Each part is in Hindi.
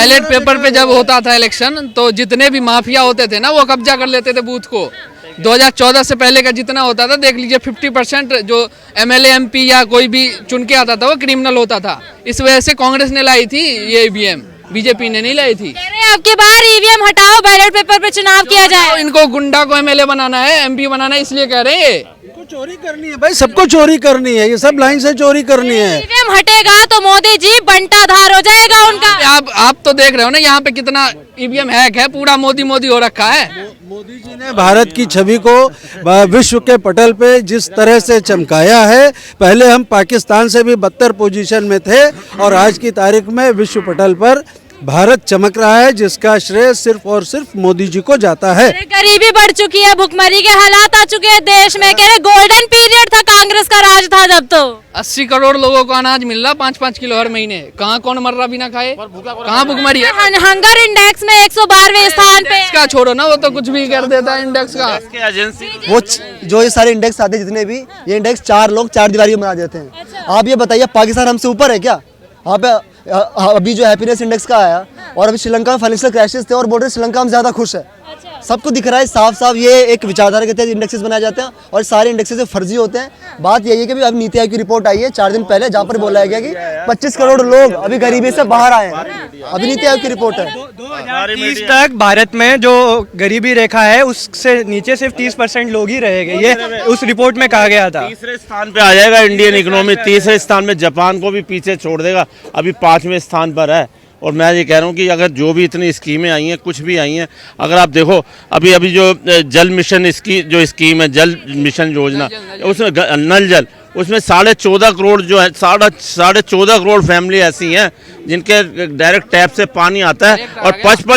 बैलेट पेपर पे जब होता था इलेक्शन तो जितने भी माफिया होते थे ना वो कब्जा कर लेते थे बूथ को। 2014 से पहले का जितना होता था देख लीजिए 50% जो एमएलए एमपी या कोई भी चुन के आता था वो क्रिमिनल होता था। इस वजह से कांग्रेस ने लाई थी ये ईवीएम, बीजेपी ने नहीं लाई थी। अब की बार ईवीएम हटाओ, बैलेट पेपर पे चुनाव किया जाए। इनको गुंडा को एमएलए बनाना है, एमपी बनाना है, इसलिए कह रहे हैं इनको चोरी करनी है भाई, सबको चोरी करनी है, ये सब लाइन से चोरी करनी है। ईवीएम हटेगा तो मोदी जी बंटाधार हो जाएगा उनका। आप तो देख रहे हो ना यहाँ पे कितना ईवीएम हैक है, पूरा मोदी मोदी हो रखा है। मोदी जी ने भारत की छवि को विश्व के पटल पे जिस तरह से चमकाया है, पहले हम पाकिस्तान से भी बदतर पोजीशन में थे और आज की तारीख में विश्व पटल पर भारत चमक रहा है, जिसका श्रेय सिर्फ और सिर्फ मोदी जी को जाता है। गरीबी बढ़ चुकी है, भुखमरी के हालात आ चुके हैं देश में। कह रहे गोल्डन पीरियड था, कांग्रेस का राज था जब। तो 80 करोड़ लोगों को अनाज मिल रहा 5-5 किलो हर महीने। कहाँ कौन मर रहा बिना खाए, कहाँ भुखमरी है। हंगर इंडेक्स में 112वें स्थान पे। इसका छोड़ो ना, वो तो कुछ भी कर देता है इंडेक्स का। वो जो ये सारे इंडेक्स आते हैं जितने भी, ये इंडेक्स 4 लोग 4 दीवारी में बना देते हैं। आप ये बताइए पाकिस्तान हमसे ऊपर है क्या? अभी जो हैप्पीनेस इंडेक्स का आया और अभी श्रीलंका में फाइनेंशियल क्राइसिस थे और बोल रहे श्रीलंका में ज्यादा खुश है। सबको दिख रहा है साफ साफ, ये एक विचारधारा के तहत इंडेक्सेस बनाए जाते हैं और सारे इंडेक्सेस फर्जी होते हैं। बात यही है कि अभी नीति आयोग की रिपोर्ट आई है 4 दिन पहले, जहाँ पर बोला गया कि 25 करोड़ लोग अभी गरीबी से बाहर आए हैं। अभी नीति आयोग की रिपोर्ट है। 2030 तक भारत में जो गरीबी रेखा है उससे नीचे सिर्फ 30% लोग ही रहेंगे, ये उस रिपोर्ट में कहा गया था। तीसरे स्थान पे आ जाएगा इंडियन इकोनॉमी, तीसरे स्थान में जापान को भी पीछे छोड़ देगा, अभी 5वें स्थान पर है। और मैं ये कह रहा हूँ कि अगर जो भी इतनी स्कीमें आई हैं, कुछ भी आई हैं, अगर आप देखो अभी जो जल मिशन जो स्कीम है, जल मिशन योजना, उसमें नल जल, उसमें 14.5 करोड़ जो है, 14.5 करोड़ फैमिली ऐसी हैं जिनके डायरेक्ट टैप से पानी आता है और 55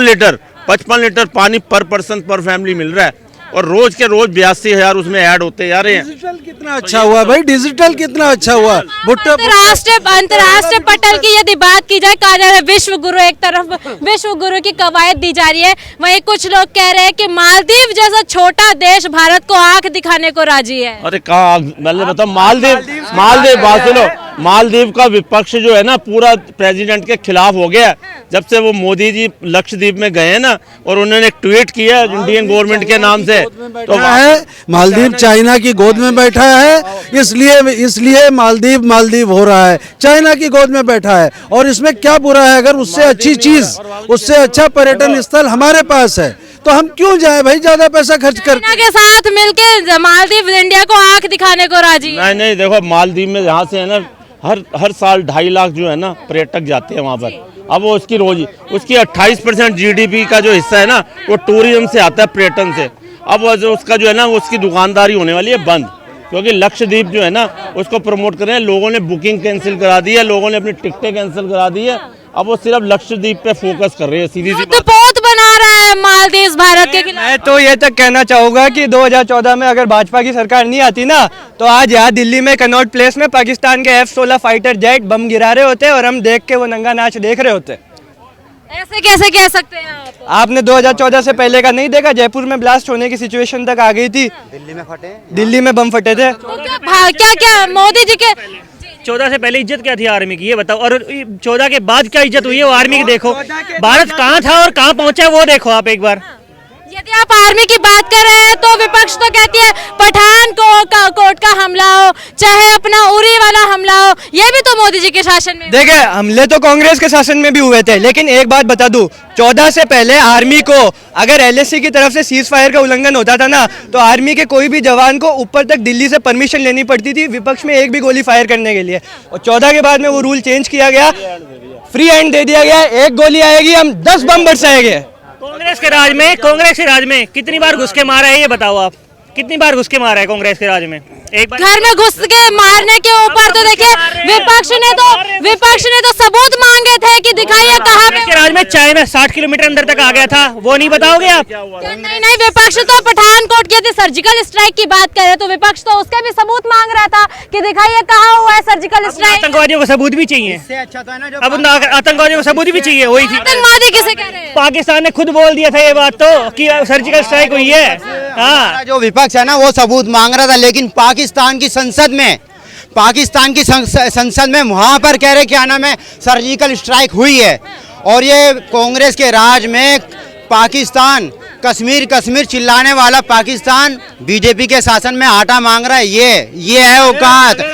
लीटर पानी पर पर्सन पर फैमिली मिल रहा है और रोज के रोज 82,000 उसमें ऐड होते जा रहे हैं। डिजिटल कितना अच्छा हुआ भाई, डिजिटल कितना अच्छा हुआ। अंतर्राष्ट्रीय पटल की यदि बात की जाए, कहा जा रहा है विश्व गुरु, एक तरफ विश्व गुरु की कवायद दी जा रही है, वहीं कुछ लोग कह रहे हैं कि मालदीव जैसा छोटा देश भारत को आंख दिखाने को राजी है। अरे कहा मैंने बताओ, मालदीव बात सुनो, मालदीव का विपक्ष जो है ना पूरा प्रेसिडेंट के खिलाफ हो गया जब से वो मोदी जी लक्षद्वीप में गए हैं ना, और उन्होंने एक ट्वीट किया इंडियन गवर्नमेंट के नाम से। तो है मालदीव चाइना की गोद में बैठा है, इसलिए मालदीव हो रहा है, चाइना की गोद में बैठा है। और इसमें क्या बुरा है? अगर उससे अच्छी चीज, उससे अच्छा पर्यटन स्थल हमारे पास है तो हम क्यों जाए भाई ज्यादा पैसा खर्च कर। चाइना के साथ मिलके मालदीव इंडिया को आंख दिखाने को राजी है। नहीं देखो, मालदीव में यहाँ से है ना हर साल 2.5 लाख जो है ना पर्यटक जाते हैं वहाँ पर। अब वो उसकी 28% GDP का जो हिस्सा है ना वो टूरिज्म से आता है, पर्यटन से। अब उसका जो है ना उसकी दुकानदारी होने वाली है बंद, क्योंकि लक्षद्वीप जो है ना उसको प्रमोट कर रहे हैं। लोगों ने बुकिंग कैंसिल करा दी है, लोगों ने अपनी टिकटें कैंसिल करा दी है। अब वो सिर्फ लक्षद्वीप पे फोकस कर रहे हैं, सीधी सी बात। बहुत बना रहा है मालदीव भारत के खिलाफ। मैं तो ये तक कहना चाहूंगा कि 2014 में अगर भाजपा की सरकार नहीं आती ना, तो आज यहाँ दिल्ली में कनॉट प्लेस में पाकिस्तान के F-16 फाइटर जेट बम गिरा रहे होते और हम देख के वो नंगा नाच देख रहे होते। ऐसे कैसे कह सकते हैं आप? आपने 2014 से पहले का नहीं देखा? जयपुर में ब्लास्ट होने की सिचुएशन तक आ गई थी, दिल्ली में बम फटे थे। तो क्या मोदी जी के 14 से पहले इज्जत क्या थी आर्मी की, ये बताओ। और 14 के बाद क्या इज्जत हुई है वो आर्मी की देखो। भारत कहाँ था और कहाँ पहुँचा वो देखो आप एक बार। यदि आप आर्मी की बात कर रहे हैं तो विपक्ष तो कहती है पठानकोट का हमला हो, चाहे अपना उरी वाला हमला हो, ये भी तो मोदी जी के शासन में। देखिए, हमले तो कांग्रेस के शासन में भी हुए थे, लेकिन एक बात बता दूं, 14 से पहले आर्मी को अगर LSC की तरफ से सीज फायर का उल्लंघन होता था ना, तो आर्मी के कोई भी जवान को ऊपर तक दिल्ली से परमिशन लेनी पड़ती थी विपक्ष में एक भी गोली फायर करने के लिए। और 14 के बाद में वो रूल चेंज किया गया, फ्री हैंड दे दिया गया, एक गोली आएगी हम 10 बम बरसाएंगे। कांग्रेस के राज में कितनी बार घुस के मारा है ये बताओ आप, कितनी बार घुस के मारा है कांग्रेस के राज में? एक बार घर में घुस के मारने के ऊपर तो देखिए विपक्ष ने तो सबूत मांगे थे कि दिखाइए कहाँ पे। राज में चाइना 60 किलोमीटर अंदर तक आ गया था, वो नहीं बताओगे आप? नहीं, विपक्ष तो पठानकोट की सर्जिकल स्ट्राइक की बात करे तो विपक्ष तो उसके भी सबूत मांग रहा था कि दिखाइए कहाँ हुआ है सर्जिकल स्ट्राइक। आतंकवादियों को सबूत भी चाहिए, अब आतंकवादियों को सबूत भी चाहिए। वही थी, आतंकवादी किसे कह रहे हैं? पाकिस्तान ने खुद बोल दिया था ये बात तो कि सर्जिकल स्ट्राइक हुई है। हाँ, जो विपक्ष है ना वो सबूत मांग रहा था, लेकिन पाकिस्तान की संसद में वहां पर कह रहे क्या नाम है सर्जिकल स्ट्राइक हुई है। और ये कांग्रेस के राज में पाकिस्तान कश्मीर कश्मीर चिल्लाने वाला पाकिस्तान बीजेपी के शासन में आटा मांग रहा है। ये है औकात।